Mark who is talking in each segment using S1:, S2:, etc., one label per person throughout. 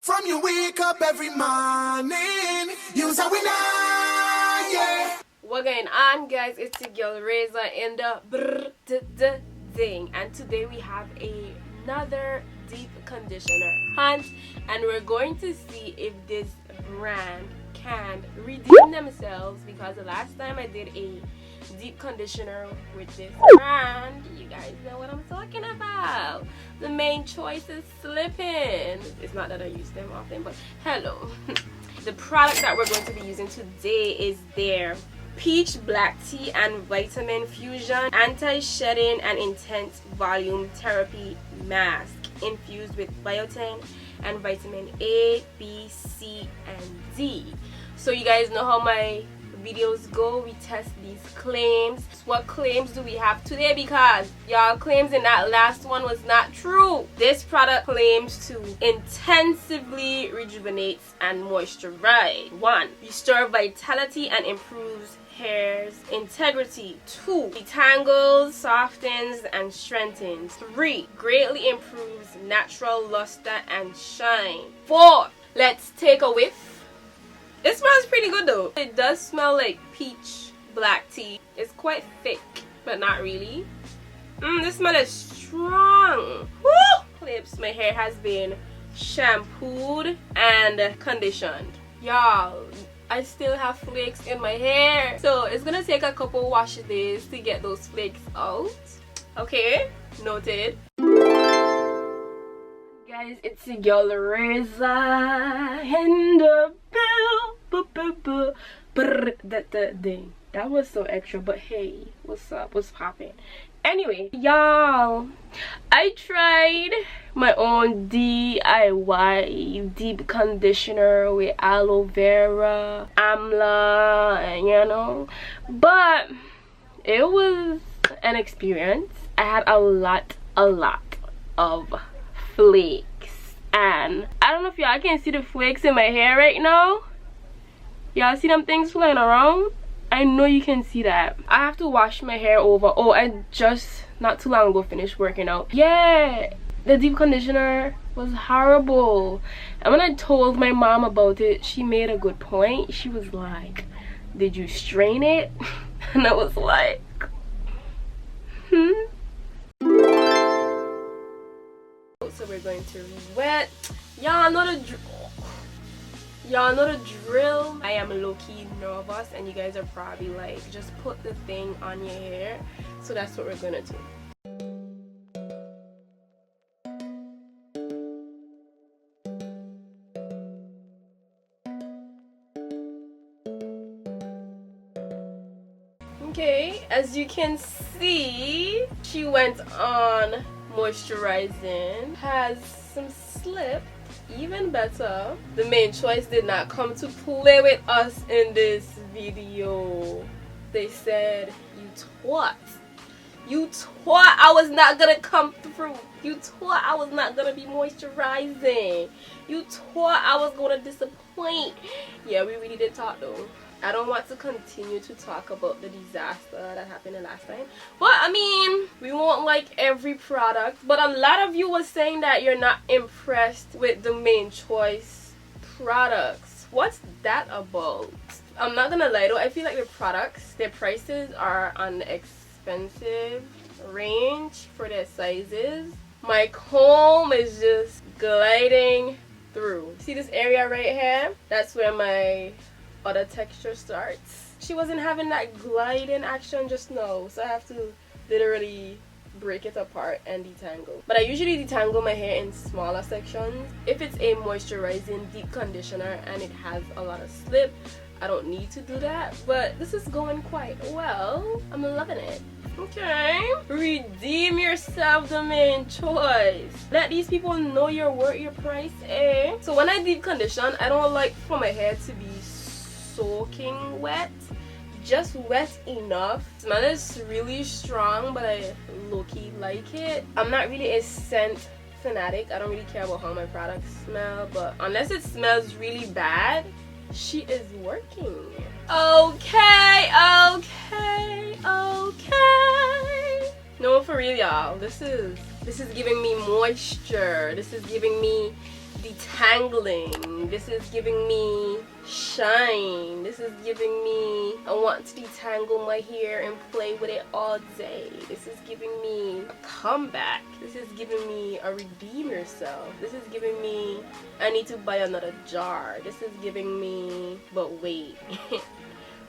S1: From you wake up every morning, you's a winner, yeah.
S2: What going on, guys? It's your girl Raynecia in the thing, and today we have another deep conditioner hunt, and we're going to see if this brand can redeem themselves, because the last time I did a deep conditioner with this brand, you guys know what I'm talking about. The main choice is slipping. It's not that I use them often, but hello. The product that we're going to be using today is their peach black tea and vitamin fusion anti-shedding and intense volume therapy mask infused with biotin and vitamin A, B, C, and D. So you guys know how my videos go. We test these claims. What claims do we have today? Because y'all claims in that last one was not true. This product claims to intensively rejuvenates and moisturize. 1. Restore vitality and improves hair's integrity. 2. Detangles, softens, and strengthens. 3. Greatly improves natural luster and shine. 4. Let's take a whiff. It smells pretty good though. It does smell like peach black tea. It's quite thick, but not really. This smell is strong. Woo! Clips. My hair has been shampooed and conditioned. Y'all, I still have flakes in my hair, so it's gonna take a couple wash days to get those flakes out. Okay, noted. Guys, it's your girl Raynecia in the that was so extra, but hey, what's up? What's poppin'? Anyway, y'all, I tried my own DIY deep conditioner with aloe vera, amla, and you know, but it was an experience. I had a lot of flakes, and I don't know if y'all can see the flakes in my hair right now. Y'all see them things flying around? I know you can see that. I have to wash my hair over. Oh, I just not too long ago finished working out. Yeah, the deep conditioner was horrible, and when I told my mom about it, she made a good point. She was like, did you strain it? And I was like, So we're going to wet. Y'all know the drill. I am low-key nervous, and you guys are probably like, just put the thing on your hair. So that's what we're gonna do. Okay, as you can see, she went on moisturizing, has some slip. Even better, the main choice did not come to play with us in this video. They said, you thought I was not gonna come through. You thought I was not gonna be moisturizing. You thought I was gonna disappoint. Yeah, we really did talk though. I don't want to continue to talk about the disaster that happened the last time, but I mean, we won't like every product. But a lot of you were saying that you're not impressed with the main choice products. What's that about? I'm not gonna lie though, I feel like the products, their prices are on the expensive range for their sizes. My comb is just gliding through. See this area right here? That's where my other texture starts. She wasn't having that gliding action just now, so I have to literally break it apart and detangle. But I usually detangle my hair in smaller sections. If it's a moisturizing deep conditioner and it has a lot of slip, I don't need to do that, but this is going quite well. I'm loving it. Okay, redeem yourself, the main choice. Let these people know you're worth your price, eh? So when I deep condition, I don't like for my hair to be soaking wet, just wet enough. Smell is really strong, but I low-key like it. I'm not really a scent fanatic. I don't really care about how my products smell, but unless it smells really bad, she is working. Okay. No, for real, y'all, this is giving me moisture. This is giving me detangling. This is giving me shine. This is giving me I want to detangle my hair and play with it all day. This is giving me a comeback. This is giving me a redeem yourself. This is giving me I need to buy another jar. This is giving me but wait.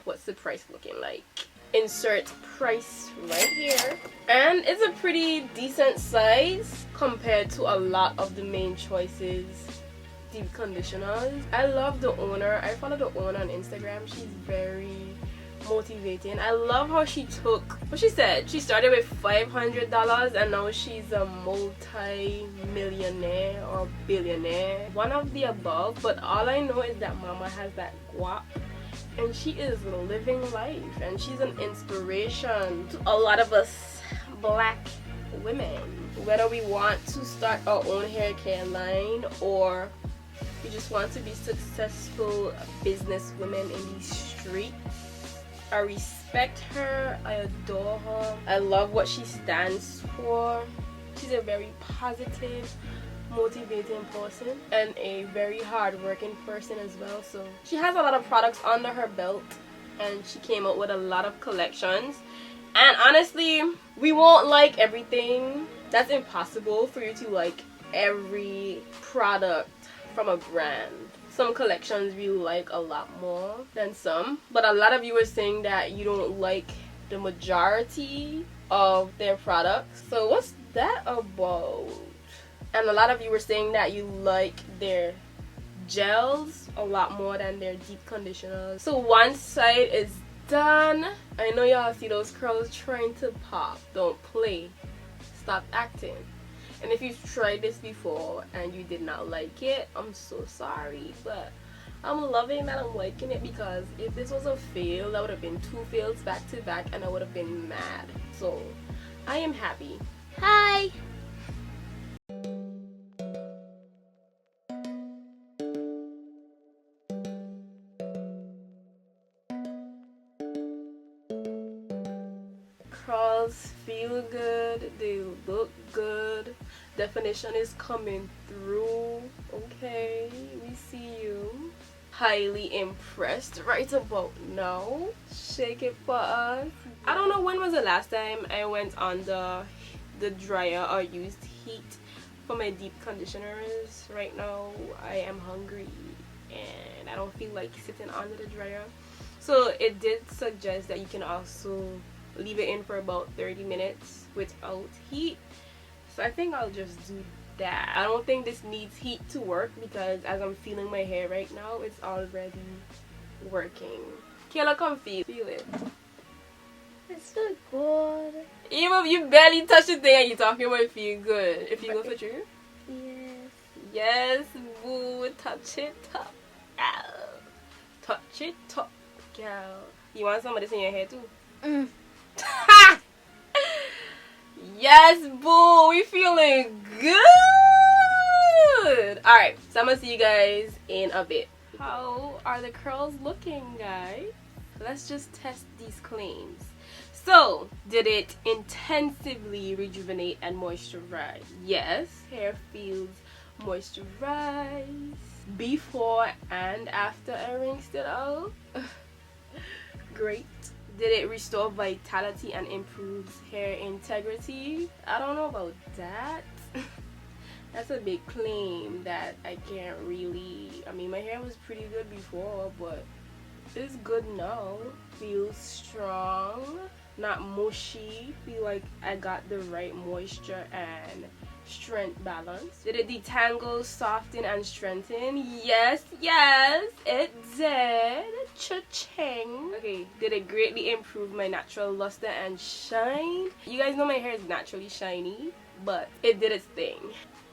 S2: What's the price looking like? Insert price right here, and it's a pretty decent size compared to a lot of the main choices deep conditioners. I love the owner. I follow the owner on Instagram. She's very motivating. I love how she took what she said. She started with $500 and now she's a multi-millionaire or billionaire, one of the above, but all I know is that mama has that guap and she is living life, and she's an inspiration to a lot of us black women, whether we want to start our own hair care line or we just want to be successful business women in these streets. I respect her, I adore her, I love what she stands for. She's a very positive, motivating person and a very hard-working person as well. So she has a lot of products under her belt and she came out with a lot of collections, and honestly we won't like everything. That's impossible for you to like every product from a brand. Some collections we like a lot more than some, but a lot of you are saying that you don't like the majority of their products. So what's that about? And a lot of you were saying that you like their gels a lot more than their deep conditioners. So one side is done. I know y'all see those curls trying to pop. Don't play. Stop acting. And if you've tried this before and you did not like it, I'm so sorry. But I'm loving that I'm liking it, because if this was a fail, that would have been 2 fails back to back and I would have been mad. So I am happy. Hi! Curls feel good, they look good, definition is coming through. Okay, we see you. Highly impressed right about now. Shake it for us. I don't know when was the last time I went on the dryer or used heat for my deep conditioners. Right now I am hungry and I don't feel like sitting under the dryer. So it did suggest that you can also leave it in for about 30 minutes without heat. So I think I'll just do that. I don't think this needs heat to work, because as I'm feeling my hair right now, it's already working. Kayla, come feel it.
S3: It's so good.
S2: Even if you barely touch the thing and you talking about it feel good. It feels good for you?
S3: Yes.
S2: Yes, boo. Touch it up. Ow. Touch it up, girl. You want some of this in your hair too? Yes, boo, we feeling good. Alright, so I'm gonna see you guys in a bit. How are the curls looking, guys? Let's just test these claims. So, did it intensively rejuvenate and moisturize? Yes, hair feels moisturized before and after I rinsed it out. Great. Did it restore vitality and improves hair integrity? I don't know about that. That's a big claim that I can't really... I mean, my hair was pretty good before, but it's good now. Feels strong, not mushy. Feel like I got the right moisture and strength balance. Did it detangle, soften, and strengthen? Yes, yes, it did. Cha-ching. Okay, did it greatly improve my natural luster and shine? You guys know my hair is naturally shiny, but it did its thing.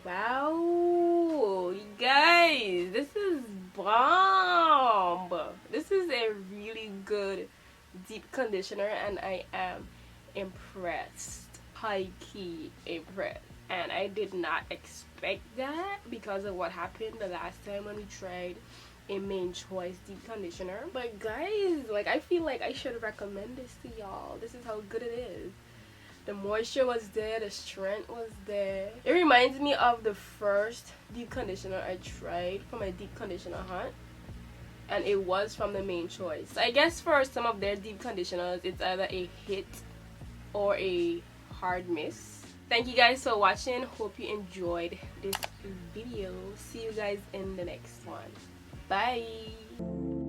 S2: Wow, you guys, this is bomb. This is a really good deep conditioner and I am impressed. High-key impressed. And I did not expect that because of what happened the last time when we tried a main choice deep conditioner. But guys, like, I feel like I should recommend this to y'all. This is how good it is. The moisture was there, the strength was there. It reminds me of the first deep conditioner I tried for my deep conditioner hunt, and it was from the Main Choice. I guess for some of their deep conditioners, it's either a hit or a hard miss. Thank you guys for watching. Hope you enjoyed this video. See you guys in the next one. Bye.